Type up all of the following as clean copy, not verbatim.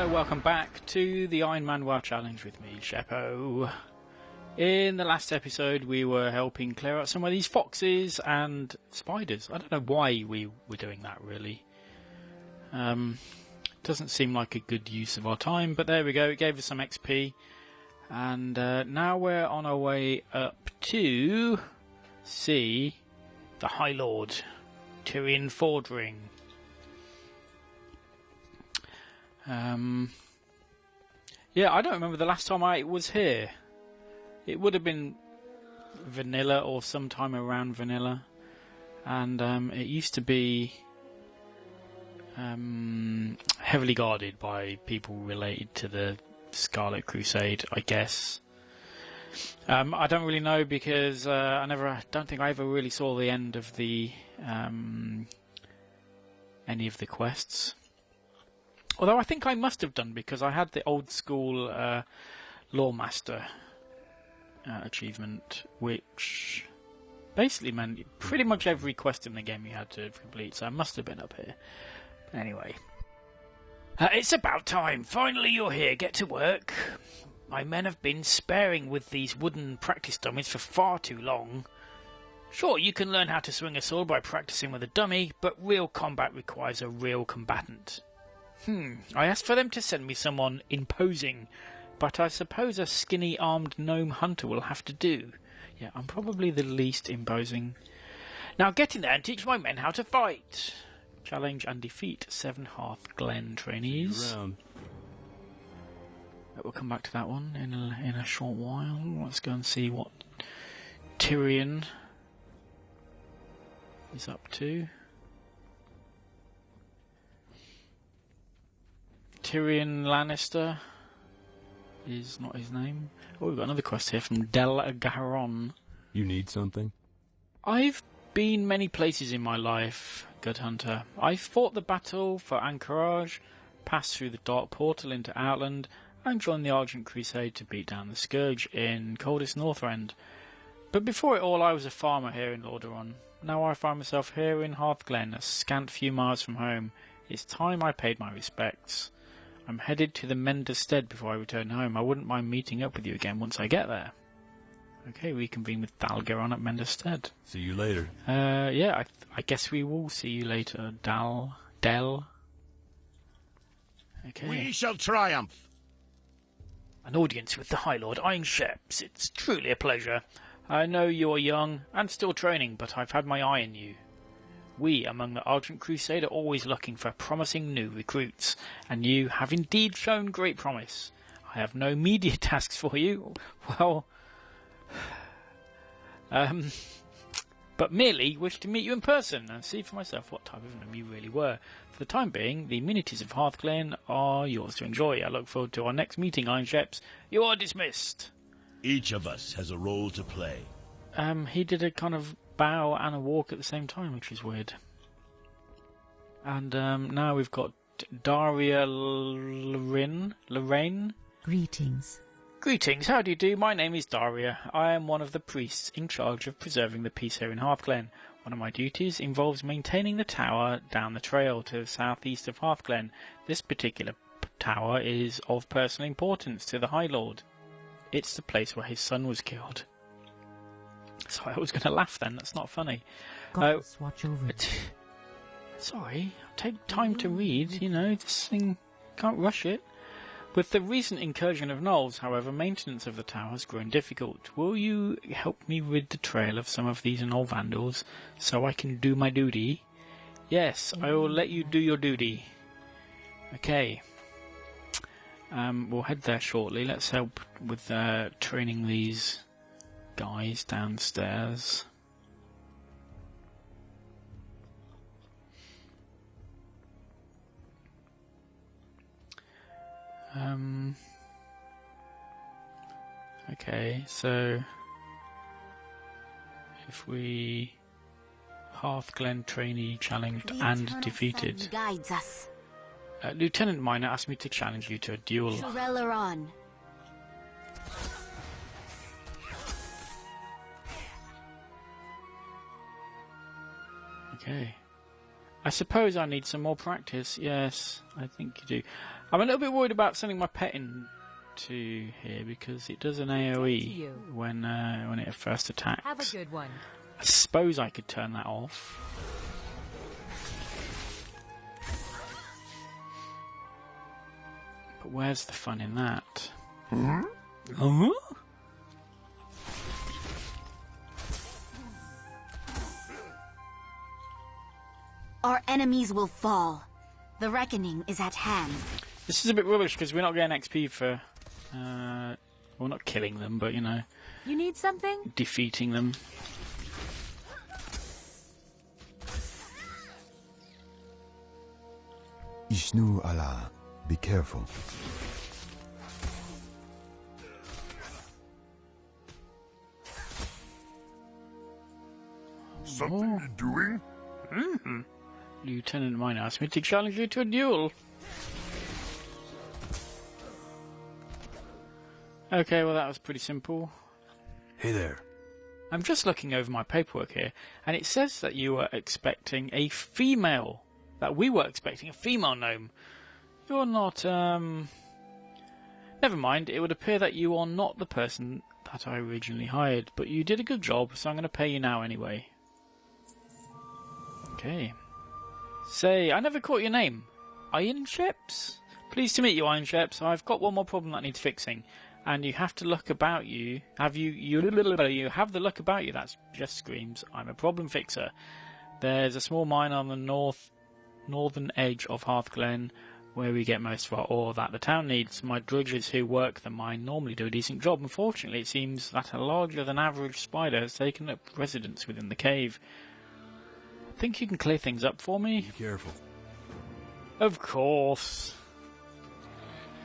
Hello, welcome back to the Ironman WoW Challenge with me, Sheppo. In the last episode, we were helping clear out some of these foxes and spiders. I don't know why we were doing that, really. Doesn't seem like a good use of our time, but there we go. It gave us some XP. And now we're on our way up to see the High Lord, Tyrion Fordring. Yeah, I don't remember the last time I was here. It would have been vanilla or sometime around vanilla. And it used to be heavily guarded by people related to the Scarlet Crusade, I guess. I don't really know because I don't think I ever really saw the end of the any of the quests. Although I think I must have done because I had the old school Lawmaster achievement, which basically meant pretty much every quest in the game you had to complete, so I must have been up here. But anyway. It's about time. Finally you're here. Get to work. My men have been sparing with these wooden practice dummies for far too long. Sure, you can learn how to swing a sword by practicing with a dummy, but real combat requires a real combatant. I asked for them to send me someone imposing, but I suppose a skinny armed gnome hunter will have to do. Yeah, I'm probably the least imposing. Now get in there and teach my men how to fight. Challenge and defeat 7 Hearth Glen trainees. We'll come back to that one in a short while. Let's go and see what Tyrion is up to. Tyrion Lannister is not his name. Oh, we've got another quest here from Del Garon. You need something? I've been many places in my life, Good Hunter. I fought the battle for Anchorage, passed through the Dark Portal into Outland, and joined the Argent Crusade to beat down the Scourge in Coldest Northrend. But before it all, I was a farmer here in Lordaeron. Now I find myself here in Hearthglen, a scant few miles from home. It's time I paid my respects. I'm headed to the Mender Stead before I return home. I wouldn't mind meeting up with you again once I get there. Okay, we convene with Dalgaron at Mender Stead. See you later. Yeah, I guess we will see you later, Del. Okay. We shall triumph. An audience with the High Lord Ironshep's. It's truly a pleasure. I know you are young and still training, but I've had my eye on you. We, among the Argent Crusade, are always looking for promising new recruits, and you have indeed shown great promise. I have no media tasks for you, well, but merely wish to meet you in person and see for myself what type of gnome you really were. For the time being, the amenities of Hearthglen are yours to enjoy. I look forward to our next meeting, Ironshep's. You are dismissed. Each of us has a role to play. He did a kind of bow and a walk at the same time, which is weird. And now we've got Daria Lorraine. Greetings. Greetings, how do you do? My name is Daria. I am one of the priests in charge of preserving the peace here in Hearthglen. One of my duties involves maintaining the tower down the trail to the southeast of Hearthglen. This particular tower is of personal importance to the High Lord. It's the place where his son was killed. Sorry, I was going to laugh then. That's not funny. Gods watch over it. Sorry, take time to read. You know, this thing can't rush it. With the recent incursion of gnolls, however, maintenance of the tower has grown difficult. Will you help me rid the trail of some of these gnoll vandals so I can do my duty? Yes, I will let you do your duty. Okay. We'll head there shortly. Let's help with training these guys downstairs. Okay, so if we Hearthglen trainee challenged and defeated. Guides us. Lieutenant Minor asked me to challenge you to a duel. Shurelaron. Okay. I suppose I need some more practice. Yes, I think you do. I'm a little bit worried about sending my pet into here because it does an AoE when it first attacks. Have a good one. I suppose I could turn that off. But where's the fun in that? Huh? Our enemies will fall. The reckoning is at hand. This is a bit rubbish because we're not getting XP for... we're not killing them, but, you know... You need something? Defeating them. Ishnu Allah, be careful. Something you doing? Mm-hmm. Lieutenant Mine asked me to challenge you to a duel. Okay, well that was pretty simple. Hey there. I'm just looking over my paperwork here, and it says that you were expecting a female. That we were expecting a female gnome. You're not, Never mind, it would appear that you are not the person that I originally hired, but you did a good job, so I'm going to pay you now anyway. Okay. Say, I never caught your name. Ironships? Pleased to meet you, Ironships. I've got one more problem that needs fixing. And you have to look about you. You have the look about you that just screams, I'm a problem fixer. There's a small mine on the northern edge of Hearthglen where we get most of our ore that the town needs. My drudges who work the mine normally do a decent job. Unfortunately, it seems that a larger than average spider has taken up residence within the cave. Think you can clear things up for me? Be careful. Of course.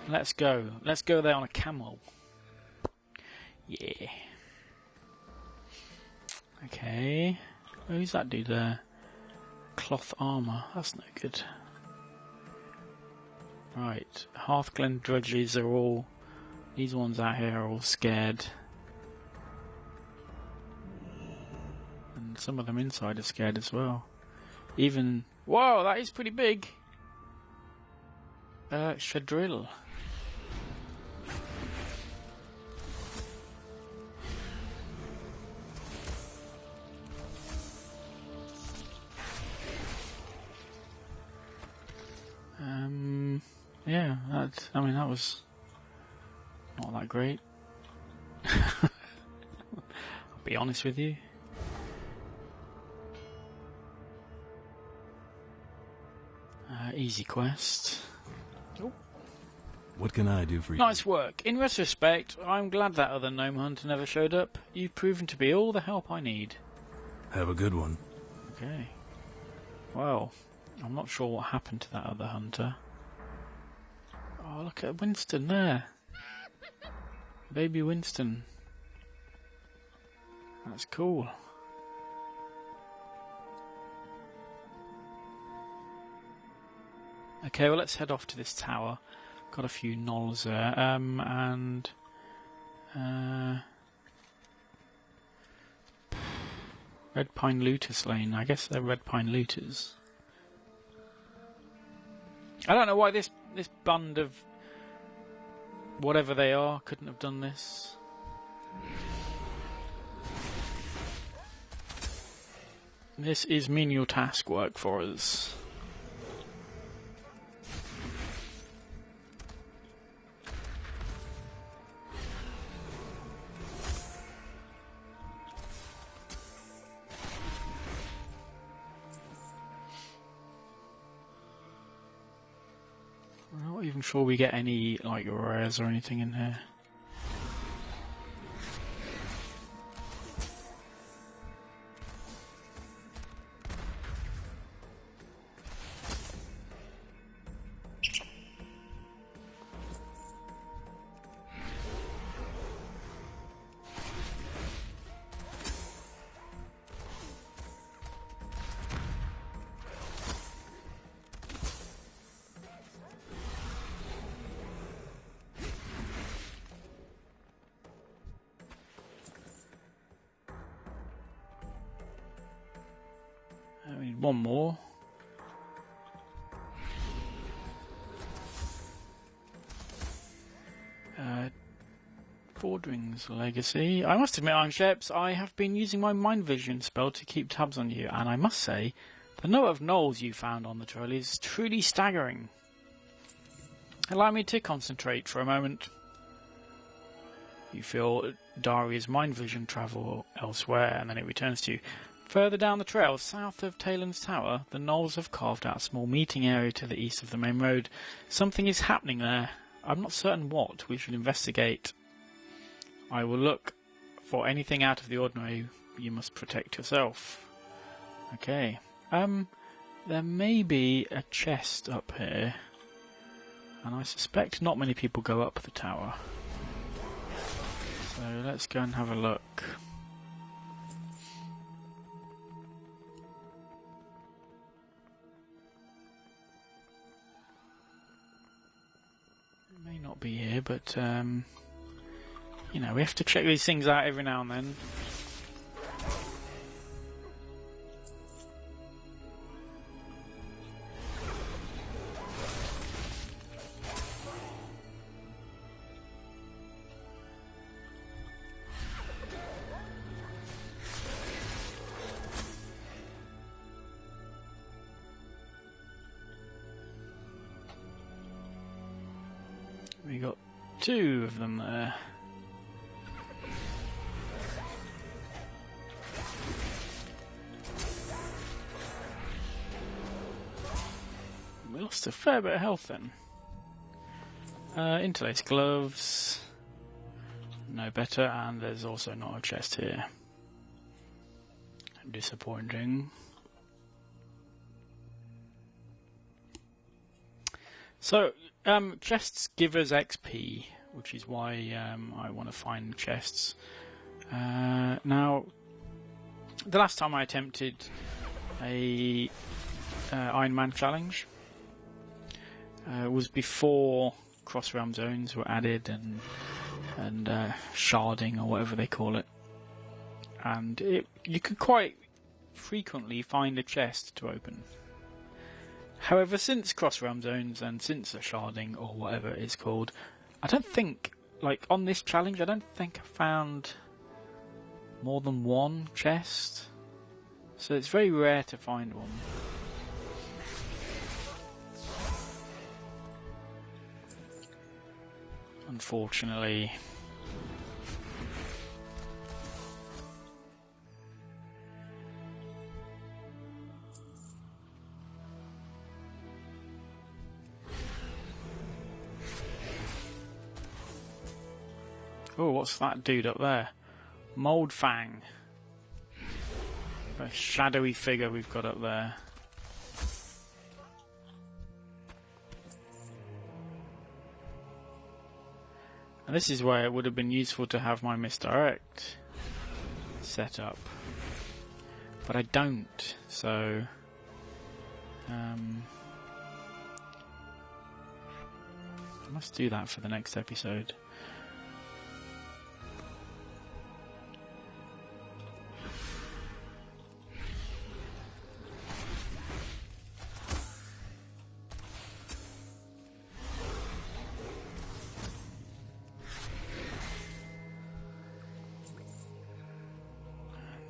Let's go. Let's go there on a camel. Yeah. Okay. Who's that dude there? Cloth armour. That's no good. Right. Hearthglen drudges are all... These ones out here are all scared. And some of them inside are scared as well. Even... Whoa, that is pretty big. Shadrill. Yeah, that was not that great. I'll be honest with you. Easy quest. What can I do for you? Nice work. In retrospect, I'm glad that other gnome hunter never showed up. You've proven to be all the help I need. Have a good one. Okay. Well, I'm not sure what happened to that other hunter. Oh, look at Winston there. Baby Winston. That's cool. Okay, well let's head off to this tower. Got a few gnolls there, and Red Pine Looters Lane. I guess they're Red Pine Looters. I don't know why this band of whatever they are couldn't have done this. This is menial task work for us. I'm not even sure we get any like rares or anything in here. I need one more. Aldring's Legacy. I must admit, Sheps, I have been using my Mind Vision spell to keep tabs on you, and I must say, the number of gnolls you found on the trail is truly staggering. Allow me to concentrate for a moment. You feel Daria's Mind Vision travel elsewhere, and then it returns to you. Further down the trail, south of Talon's Tower, the gnolls have carved out a small meeting area to the east of the main road. Something is happening there. I'm not certain what. We should investigate. I will look for anything out of the ordinary. You must protect yourself. Okay. There may be a chest up here, and I suspect not many people go up the tower. So let's go and have a look. It may not be here, but you know, we have to check these things out every now and then. We got 2 of them there. We lost a fair bit of health then. Interlaced gloves. No better, and there's also not a chest here. Disappointing. So, chests give us XP, which is why I want to find chests. Now, the last time I attempted a Ironman challenge was before cross-realm zones were added and sharding, or whatever they call it. And you could quite frequently find a chest to open. However, since cross-realm zones and since the sharding, or whatever it's called, I don't think, like on this challenge, I don't think I found more than 1 chest. So it's very rare to find one. Unfortunately. Oh, what's that dude up there? Mold Fang. A shadowy figure we've got up there. And this is where it would have been useful to have my misdirect set up. But I don't, so... I must do that for the next episode.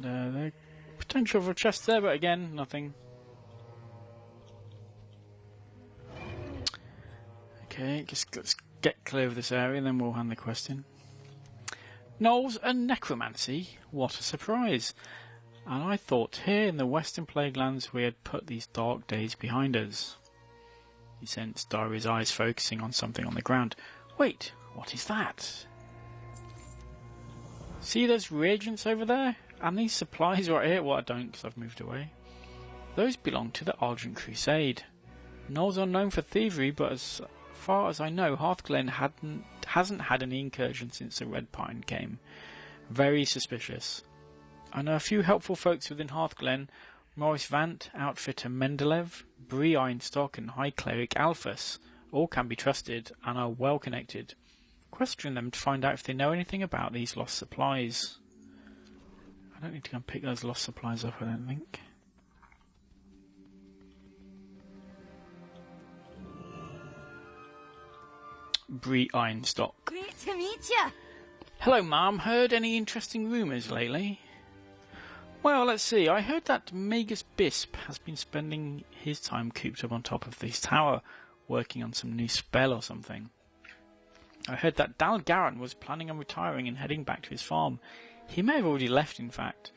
The potential for a chest there, but again, nothing. Okay, just let's get clear of this area, and then we'll hand the quest in. Gnolls and necromancy? What a surprise! And I thought here in the Western Plaguelands we had put these dark days behind us. He sensed Daria's eyes focusing on something on the ground. Wait, what is that? See those reagents over there? And these supplies right here? Well, I don't, because I've moved away. Those belong to the Argent Crusade. Gnolls are known for thievery, but as far as I know, Hearthglen hasn't had any incursion since the Red Pine came. Very suspicious. I know a few helpful folks within Hearthglen. Maurice Vant, Outfitter Mendeleev, Bree Ironstock and High Cleric Alphys. All can be trusted and are well connected. Question them to find out if they know anything about these lost supplies. I don't need to go and pick those lost supplies up, I don't think. Bree Ironstock. Great to meet you. Hello, Mum. Heard any interesting rumours lately? Well, let's see. I heard that Magus Bisp has been spending his time cooped up on top of this tower, working on some new spell or something. I heard that Dalgaran was planning on retiring and heading back to his farm. He may have already left, in fact.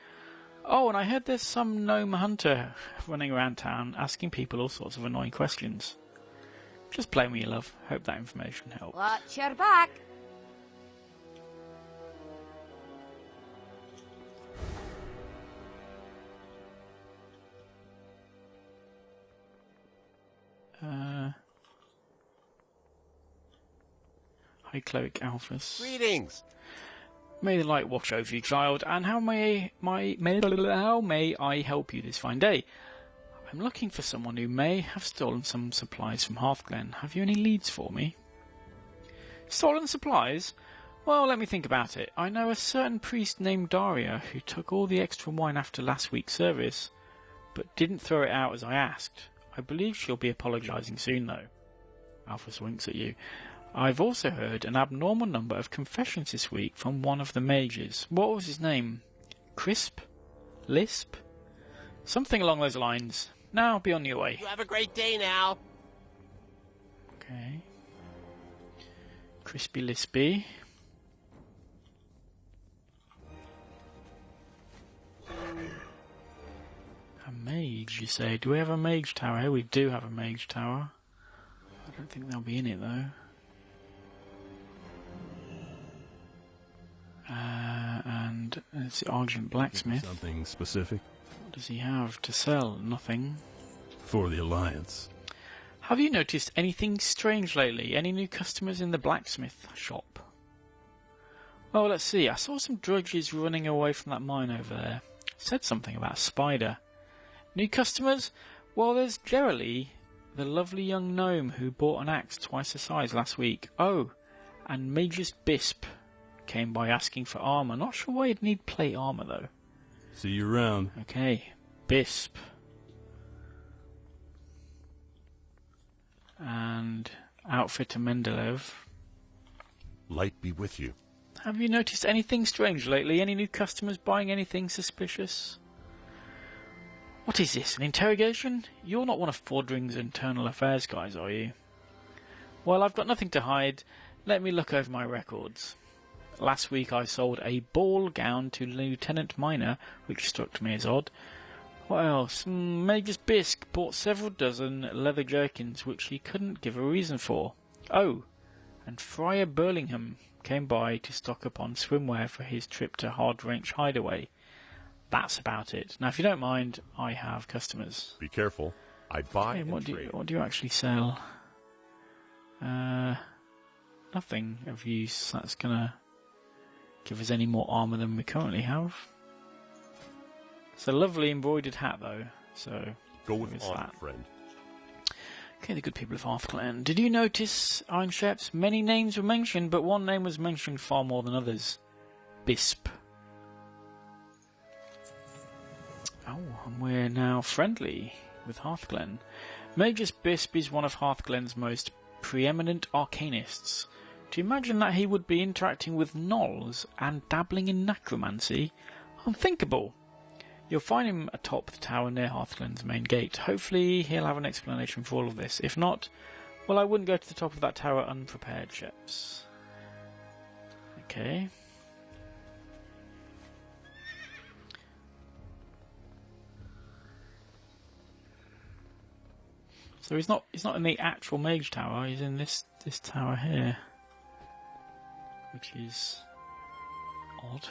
Oh, and I heard there's some gnome hunter running around town asking people all sorts of annoying questions. Just play with your love. Hope that information helped. Watch your back. Hi, Cleric Alphys. Greetings. May the light watch over you, child, and how may I help you this fine day? I'm looking for someone who may have stolen some supplies from Hearthglen. Have you any leads for me? Stolen supplies? Well, let me think about it. I know a certain priest named Daria who took all the extra wine after last week's service, but didn't throw it out as I asked. I believe she'll be apologising soon, though. Alphys winks at you. I've also heard an abnormal number of confessions this week from one of the mages. What was his name? Crisp? Lisp? Something along those lines. Now, be on your way. You have a great day now. Okay. Crispy Lispy. A mage, you say? Do we have a mage tower here? We do have a mage tower. I don't think they'll be in it, though. And it's the Argent Blacksmith. Something specific? What does he have to sell? Nothing. For the Alliance. Have you noticed anything strange lately? Any new customers in the blacksmith shop? Well, let's see. I saw some drudges running away from that mine over there. Said something about a spider. New customers? Well, there's Geraldine, the lovely young gnome who bought an axe twice the size last week. Oh, and Magus Bisp came by asking for armour. Not sure why you'd need plate armour, though. See you around. Okay, Bisp. And Outfitter Mendeleev. Light be with you. Have you noticed anything strange lately? Any new customers buying anything suspicious? What is this, an interrogation? You're not one of Fordring's internal affairs guys, are you? Well, I've got nothing to hide. Let me look over my records. Last week I sold a ball gown to Lieutenant Minor, which struck me as odd. What else? Magus Bisp bought several dozen leather jerkins, which he couldn't give a reason for. Oh, and Friar Burlingham came by to stock up on swimwear for his trip to Hardrench Hideaway. That's about it. Now, if you don't mind, I have customers. Be careful. I buy Okay, and what trade. do you actually sell? Nothing of use. That's gonna give us any more armour than we currently have. It's a lovely embroidered hat, though. So Go with who is honor, that? friend. Okay, the good people of Hearthglen. Did you notice, Ironshepts? Many names were mentioned, but one name was mentioned far more than others. Bisp. Oh, and we're now friendly with Hearthglen. Magus Bisp is one of Hearthglen's most preeminent arcanists. Do you imagine that he would be interacting with gnolls and dabbling in necromancy? Unthinkable. You'll find him atop the tower near Hearthglen's main gate. Hopefully he'll have an explanation for all of this. If not, well, I wouldn't go to the top of that tower unprepared, Sheps. Okay. So he's not in the actual mage tower, he's in this tower here. Which is odd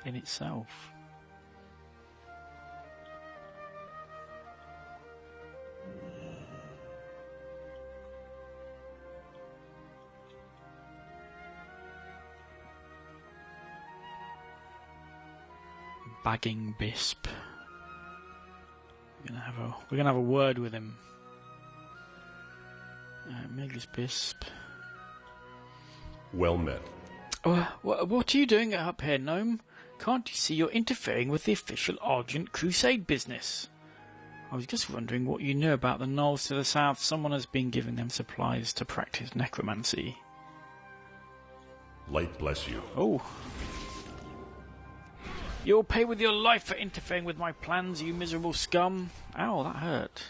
in itself. Bagging Bisp. We're gonna have a word with him. Magus Bisp. Well met. What are you doing up here, Gnome? Can't you see you're interfering with the official Argent Crusade business? I was just wondering what you knew about the gnolls to the south. Someone has been giving them supplies to practice necromancy. Light bless you. Oh. You'll pay with your life for interfering with my plans, you miserable scum. Ow, that hurt.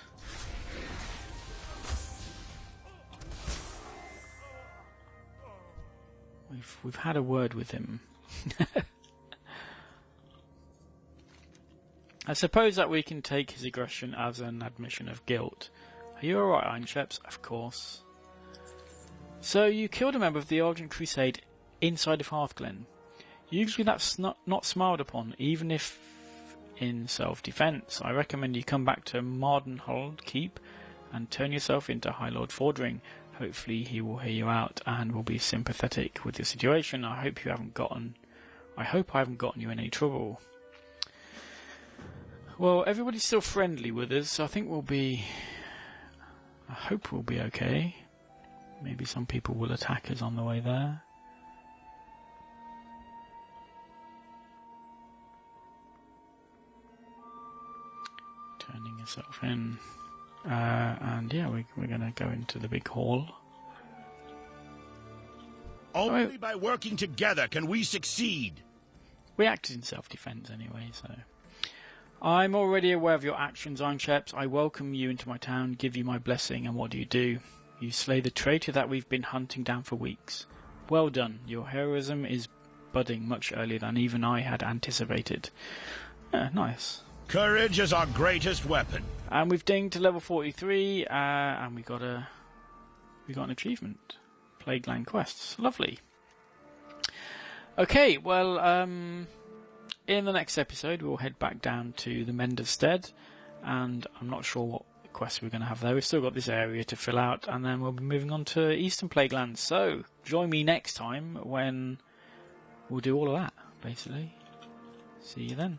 We've had a word with him. I suppose that we can take his aggression as an admission of guilt. Are you alright, Ironcheps? Of course. So, you killed a member of the Origin Crusade inside of Hearthglen. Usually that's not smiled upon, even if in self-defence. I recommend you come back to Mardenhold Keep and turn yourself into High Lord Fordring. Hopefully he will hear you out and will be sympathetic with your situation. I hope I haven't gotten you in any trouble. Well, everybody's still friendly with us, so I hope we'll be okay. Maybe some people will attack us on the way there. Turning yourself in. And yeah, we're going to go into the big hall. Only by working together can we succeed. We acted in self-defense anyway, so... I'm already aware of your actions, Ironcheps. I welcome you into my town, give you my blessing, and what do? You slay the traitor that we've been hunting down for weeks. Well done. Your heroism is budding much earlier than even I had anticipated. Yeah, nice. Courage is our greatest weapon. And we've dinged to level 43, and we got an achievement. Plagueland quests. Lovely. Okay, well, in the next episode, we'll head back down to the Mender's Stead, and I'm not sure what quests we're going to have there. We've still got this area to fill out, and then we'll be moving on to Eastern Plaguelands. So, join me next time when we'll do all of that, basically. See you then.